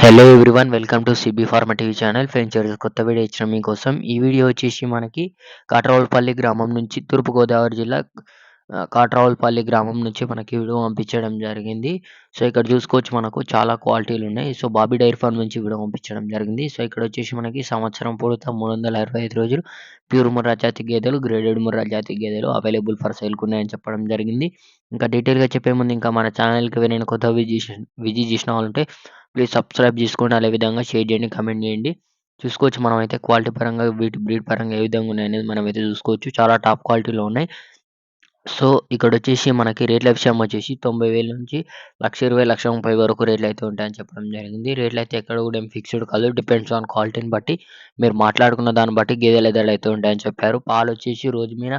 Hello everyone welcome to CB pharma TV channel. Friends ఈరోజు కొత్త video ఇచ్చిన మీకోసం. ఈ వీడియో వచ్చేసి మనకి కాట్రావులపల్లి గ్రామం నుంచి తూర్పుగోదావరి జిల్లా కాట్రావులపల్లి గ్రామం నుంచి మనకి వీడియో పంపించడం జరిగింది. సో ఇక్కడ చూసుకోవచ్చు మనకు చాలా క్వాలిటీలు ఉన్నాయి. సో బాబీ డైరీ ఫార్మ్ నుంచి వీడియో పంపించడం జరిగింది. సో ఇక్కడ వచ్చేసి మనకి సంవత్సరం పొడవుతా 365 రోజులు ప్యూర్ ముర్రా జాతి గేదెలు, గ్రేడెడ్ ముర్రా జాతి గేదెలు అవైలబుల్ ఫర్ సేల్‌కి ఉన్నాయని చెప్పడం జరిగింది. ఇంకా డీటెయిల్‌గా చెప్పే ముందు ఇంకా మన ఛానల్‌కి ఎవరైనా కొత్తగా విజిట్ చేసిన వాళ్ళుంటే ప్లీజ్ సబ్స్క్రైబ్ చేసుకోండి. అదే విధంగా షేర్ చేయండి, కామెంట్ చేయండి. చూసుకోవచ్చు మనమైతే క్వాలిటీ పరంగా వీటి బ్రీడ్ పరంగా ఏ విధంగా ఉన్నాయనేది మనమైతే చూసుకోవచ్చు. చాలా టాప్ క్వాలిటీలో ఉన్నాయి. సో ఇక్కడొచ్చేసి మనకి రేట్ల విషయం వచ్చేసి 90,000 నుంచి 1,20,000, 1,30,000 వరకు రేట్లయితే ఉంటాయని చెప్పడం జరిగింది. రేట్లయితే ఎక్కడ కూడా ఏం ఫిక్స్‌డ్ కాదు. డిపెండ్స్ ఆన్ క్వాలిటీని బట్టి మీరు మాట్లాడుకున్న దాన్ని బట్టి గేదెల ధరలైతే ఉంటాయని చెప్పారు. పాలొచ్చేసి రోజు మీద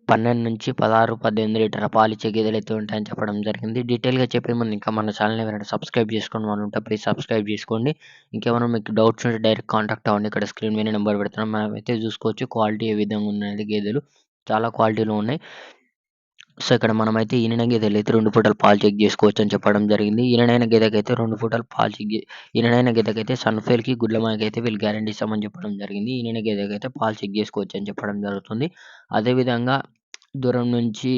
12-16, 18 లీటర్ల పాలిచ్చే గేదెలైతే ఉంటాయని చెప్పడం జరిగింది. డీటెయిల్‌గా చెప్పే ముందు ఇంకా మన ఛానల్‌ని ఎవరైనా సబ్స్క్రైబ్ చేసుకోని వాళ్ళుంటే ప్లీజ్ సబ్స్క్రైబ్ చేసుకోండి. ఇంకేమైనా మీకు డౌట్స్ ఉంటే డైరెక్ట్ కాంటాక్ట్ అవ్వండి. ఇక్కడ స్క్రీన్ మీద నెంబర్ పెడుతున్నాం. మనమైతే చూసుకోవచ్చు క్వాలిటీ ఏ విధంగా ఉన్నది గేదెలు. చాలా క్వాలిటీలో ఉన్నాయి. సో ఇక్కడ మనమైతే ఈనిన గేదెలైతే 2 పూటలు పాలు చెక్ చేసుకోవచ్చని చెప్పడం జరిగింది. ఈనినైన గేదెకైతే 2 పూటలు పాలు ఈనినైన గేదెకైతే సన్‌ఫెయిల్‌కి, గుడ్ల మాయకైతే వీళ్ళు గ్యారంటీ ఇస్తామని చెప్పడం జరిగింది. ఈనిన గేదెకైతే పాలు చెక్ చేసుకోవచ్చని చెప్పడం జరుగుతుంది. అదేవిధంగా దూరం నుంచి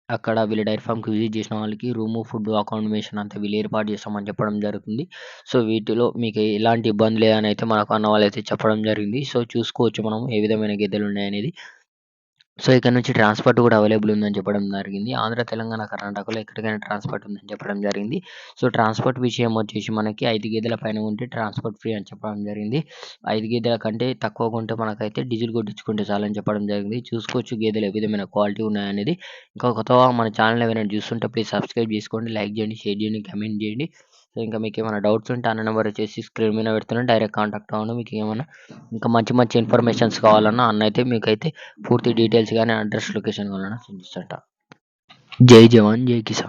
అక్కడ వీళ్ళ డైరీ ఫార్మ్‌కి విజిట్ చేసిన వాళ్ళకి రూము, ఫుడ్డు, అకామిడేషన్ అంతా వీళ్ళు ఏర్పాటు చేస్తామని చెప్పడం జరుగుతుంది. సో వీటిలో మీకు ఎలాంటి ఇబ్బంది లేదని అయితే మనకు అన్న వాళ్ళైతే చెప్పడం జరిగింది. సో చూసుకోవచ్చు మనం ఏ విధమైన గేదెలున్నాయనేది. సో ఇక్కడ నుంచి ట్రాన్స్‌పోర్ట్ కూడా అవైలబుల్ ఉందని చెప్పడం జరిగింది. ఆంధ్ర, తెలంగాణ, కర్ణాటకలో ఎక్కడికైనా ట్రాన్స్‌పోర్ట్ ఉందని చెప్పడం జరిగింది. సో ట్రాన్స్‌పోర్ట్ విషయం వచ్చేసి మనకి 5 గేదెల పైన ఉంటే ట్రాన్స్‌పోర్ట్ ఫ్రీ అని చెప్పడం జరిగింది. 5 గేదెల కంటే తక్కువగా ఉంటే మనకైతే డీజిల్ కొట్టించుకుంటే చాలని చెప్పడం జరిగింది. చూసుకోవచ్చు గేదెలు ఏ విధమైన క్వాలిటీ ఉన్నాయనేది. ఇంకా కొత్తగా మన ఛానల్ ఎవరైనా చూస్తుంటే ప్లీజ్ సబ్స్క్రైబ్ చేసుకోండి, లైక్ చేయండి, షేర్ చేయండి, కామెంట్ చేయండి. సో ఇంకా మీకేమైనా డౌట్స్ ఉంటే అన్న నెంబర్ వచ్చేసి స్క్రీన్ మీద పెడుతున్నాను. డైరెక్ట్ కాంటాక్ట్ అవ్వండి. మీకేమన్నా ఇంకా మంచి మంచి ఇన్ఫర్మేషన్స్ కావాలన్నా అన్న అయితే మీకైతే పూర్తి డీటెయిల్స్ గాని, అడ్రస్, లొకేషన్ కావాలన్నా చూపిస్తుంటా. జై జవాన్, జై కిసాన్.